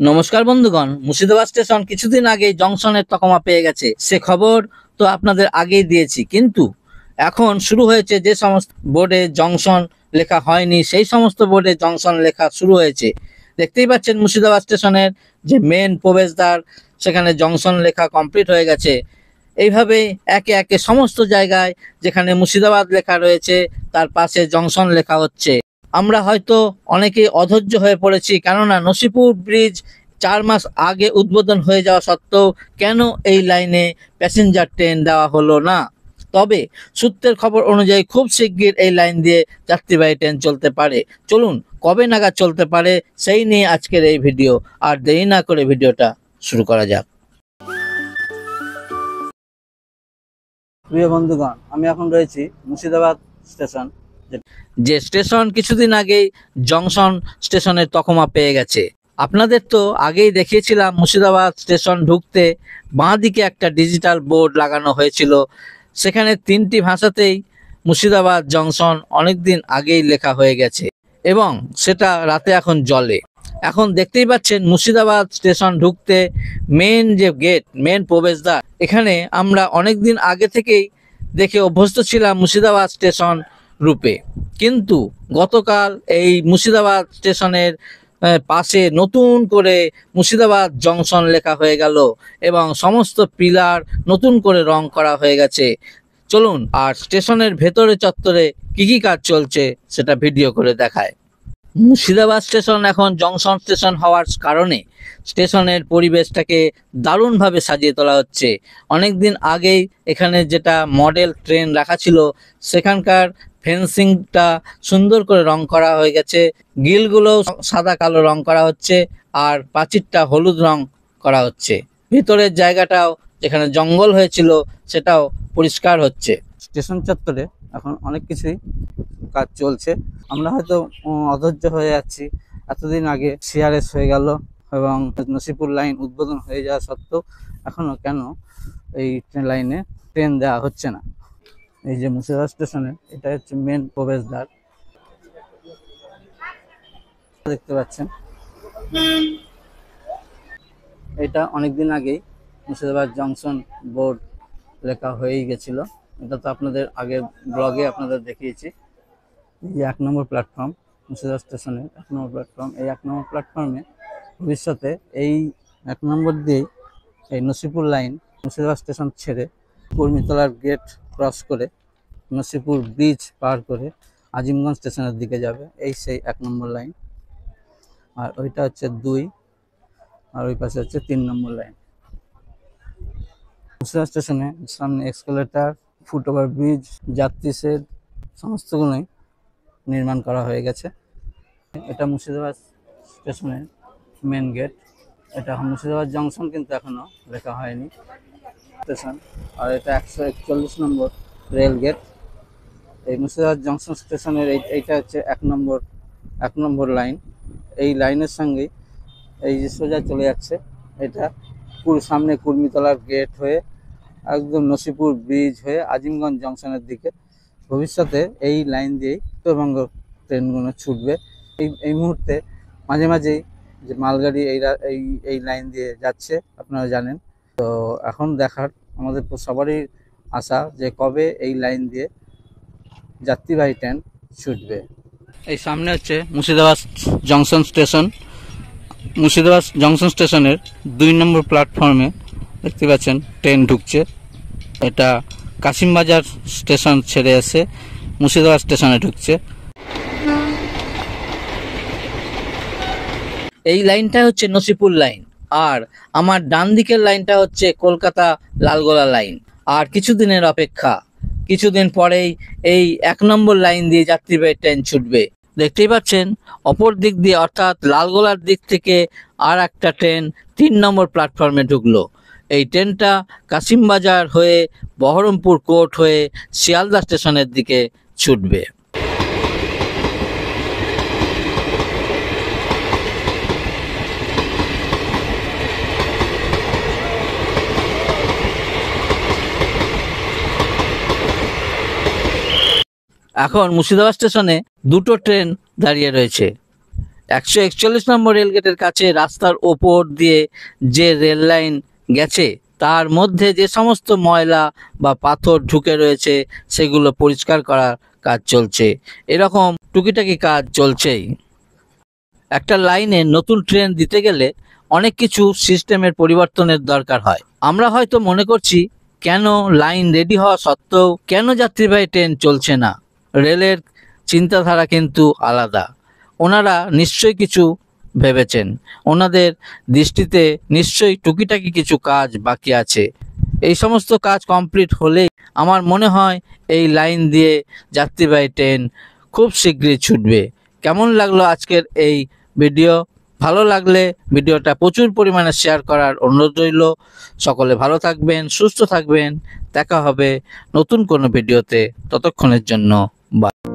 নমস্কার বন্ধুগণ, মুর্শিদাবাদ স্টেশন কিছুদিন আগে জংশনের তকমা পেয়ে গেছে। সে খবর তো আপনাদের আগেই দিয়েছি, কিন্তু এখন শুরু হয়েছে যে সমস্ত বোর্ডে জংশন লেখা হয়নি সেই সমস্ত বোর্ডে জংশন লেখা শুরু হয়েছে। দেখতেই পাচ্ছেন মুর্শিদাবাদ স্টেশনের যে মেন প্রবেশদ্বার, সেখানে জংশন লেখা কমপ্লিট হয়ে গেছে। এইভাবেই একে একে সমস্ত জায়গায় যেখানে মুর্শিদাবাদ লেখা রয়েছে তার পাশে জংশন লেখা হচ্ছে। আমরা হয়তো অনেকেই অধৈর্য হয়ে পড়েছি, কেননা নসিপুর ব্রিজ 4 মাস আগে উদ্বোধন হয়ে যাওয়া সত্ত্বেও কেন এই লাইনে প্যাসেঞ্জার ট্রেন দেওয়া হলো না। তবে সূত্রের খবর অনুযায়ী খুব শিগগির এই লাইন দিয়ে যাত্রীবাহী ট্রেন চলতে পারে। চলুন, কবে নাগাদ চলতে পারে সেই নিয়ে আজকের এই ভিডিও। আর দেরি না করে ভিডিওটা শুরু করা যাক। প্রিয় বন্ধুগণ, আমি এখন রয়েছি মুর্শিদাবাদ স্টেশন, যে স্টেশন কিছুদিন আগেই জংশন স্টেশনের তকমা পেয়ে গেছে। আপনাদের তো আগেই দেখিয়েছিলাম মুর্শিদাবাদ স্টেশন ঢুকতে বাঁ দিকে একটা ডিজিটাল বোর্ড লাগানো হয়েছিল, সেখানে 3টি ভাষাতেই মুর্শিদাবাদ জংশন অনেকদিন আগেই লেখা হয়ে গেছে এবং সেটা রাতে এখন জ্বলে। এখন দেখতেই পাচ্ছেন মুর্শিদাবাদ স্টেশন ঢুকতে মেন যে গেট, মেন প্রবেশদ্বার, এখানে আমরা অনেকদিন আগে থেকেই দেখে অভ্যস্ত ছিলাম মুর্শিদাবাদ স্টেশন রূপে, কিন্তু গতকাল এই মুর্শিদাবাদ স্টেশনের পাশে নতুন করে মুর্শিদাবাদ জংশন লেখা হয়ে গেল এবং সমস্ত পিলার নতুন করে রং করা হয়ে গেছে। চলুন আর স্টেশনের ভেতরে চত্বরে কি কি কাজ চলছে সেটা ভিডিও করে দেখায়। মুর্শিদাবাদ স্টেশন এখন জংশন স্টেশন হওয়ার কারণে স্টেশনের পরিবেশটাকে দারুণভাবে সাজিয়ে তোলা হচ্ছে। অনেকদিন আগেই এখানে যেটা মডেল ট্রেন রাখা ছিল সেখানকার ফেন্সিংটা সুন্দর করে রং করা হয়ে গেছে, গিলগুলো সাদা কালো রং করা হচ্ছে আর প্রাচীরটা হলুদ রং করা হচ্ছে। ভিতরের জায়গাটাও যেখানে জঙ্গল হয়েছিল সেটাও পরিষ্কার হচ্ছে। স্টেশন চত্বরে এখন অনেক কিছুই কাজ চলছে। আমরা হয়তো অধৈর্য হয়ে যাচ্ছি, এতদিন আগে সিআরএস হয়ে গেল এবং নসিপুর লাইন উদ্বোধন হয়ে যাওয়া সত্ত্বেও এখনো কেন এই ট্রেন লাইনে ট্রেন দেওয়া হচ্ছে না। এই যে মুর্শিদাবাদ স্টেশনে, এটা হচ্ছে মেন প্রবেশদ্বার, দেখতে পাচ্ছেন। এটা অনেকদিন আগেই মুর্শিদাবাদ জংশন বোর্ড লেখা হয়েই গেছিল। এটা তো আপনাদের আগের ব্লগে আপনাদের দেখিয়েছি। এই 1 নম্বর প্ল্যাটফর্ম, মুর্শিদাবাদ স্টেশনের 1 নম্বর প্ল্যাটফর্ম। এই 1 নম্বর প্ল্যাটফর্মে ভবিষ্যতে এই 1 নম্বর দিয়েই এই নসিপুর লাইন মুর্শিদাবাদ স্টেশন ছেড়ে কর্মীতলার গেট ক্রস করে নসিপুর ব্রিজ পার করে আজিমগঞ্জ স্টেশনের দিকে যাবে। এই সেই 1 নম্বর লাইন, আর ওইটা হচ্ছে 2, আর ওই পাশে হচ্ছে 3 নম্বর লাইন। মুর্শিদাবাদ স্টেশনে সামনে এক্সকালেটার, ফুটওভার ব্রিজ, যাত্রী শেড সমস্তগুলোই নির্মাণ করা হয়ে গেছে। এটা মুর্শিদাবাদ স্টেশনের মেন গেট। এটা মুর্শিদাবাদ জংশন কিন্তু এখনো লেখা হয়নি স্টেশন। আর এটা 141 নম্বর রেল গেট। এই মুর্শিদাবাদ জংশন স্টেশনের এইটা হচ্ছে 1 নম্বর লাইন। এই লাইনের সঙ্গেই এই যে সোজা চলে যাচ্ছে, এটা পুরো সামনে কুর্মিতলার গেট হয়ে একদম নসিপুর ব্রিজ হয়ে আজিমগঞ্জ জংশনের দিকে ভবিষ্যতে এই লাইন দিয়েই উত্তরবঙ্গ ট্রেনগুলো ছুটবে। এই মুহূর্তে মাঝে মাঝেই যে মালগাড়ি এই লাইন দিয়ে যাচ্ছে আপনারা জানেন। তো এখন দেখার আমাদের সবারই আশা যে কবে এই লাইন দিয়ে যাত্রীবাহী ট্রেন ছুটবে। এই সামনে হচ্ছে Murshidabad junction station. Murshidabad junction স্টেশনের 2 নম্বর প্ল্যাটফর্মে দেখতে পাচ্ছেন ট্রেন ঢুকছে। এটা কাশিমবাজার স্টেশন ছেড়ে এসে মুর্শিদাবাদ স্টেশনে ঢুকছে। এই লাইনটা হচ্ছে নসিপুর লাইন, আর আমার ডান দিকের লাইনটা হচ্ছে কলকাতা লালগোলা লাইন। আর কিছুদিনের অপেক্ষা, কিছুদিন পরেই এই 1 নম্বর লাইন দিয়ে যাত্রীবাহী ট্রেন ছুটবে। দেখতেই পাচ্ছেন অপর দিক দিয়ে অর্থাৎ লালগোলার দিক থেকে আর একটা ট্রেন 3 নম্বর প্ল্যাটফর্মে ঢুকলো। এই ট্রেনটা কাশিমবাজার হয়ে বহরমপুর কোর্ট হয়ে শিয়ালদা স্টেশনের দিকে ছুটবে। এখন মুর্শিদাবাদ স্টেশনে 2টো ট্রেন দাঁড়িয়ে রয়েছে। 141 নম্বর রেলগেটের কাছে রাস্তার ওপর দিয়ে যে রেল লাইন গেছে তার মধ্যে যে সমস্ত ময়লা বা পাথর ঢুকে রয়েছে সেগুলো পরিষ্কার করার কাজ চলছে। এরকম টুকিটাকি কাজ চলছেই। একটা লাইনে নতুন ট্রেন দিতে গেলে অনেক কিছু সিস্টেমের পরিবর্তনের দরকার হয়। আমরা হয়তো মনে করছি কেন লাইন রেডি হওয়া সত্ত্বেও কেন যাত্রীবাহী ট্রেন চলছে না। রেলের চিন্তাধারা কিন্তু আলাদা। ওনারা নিশ্চয়ই কিছু ভেবেছেন, ওনাদের দৃষ্টিতে নিশ্চয়ই টুকিটাকি কিছু কাজ বাকি আছে। এই সমস্ত কাজ কমপ্লিট হলেই আমার মনে হয় এই লাইন দিয়ে যাত্রীবাহী ট্রেন খুব শীঘ্রই ছুটবে। কেমন লাগলো আজকের এই ভিডিও? ভালো লাগলে ভিডিওটা প্রচুর পরিমাণে শেয়ার করার অনুরোধ রইল। সকলে ভালো থাকবেন, সুস্থ থাকবেন। দেখা হবে নতুন কোনো ভিডিওতে। ততক্ষণের জন্য বাই।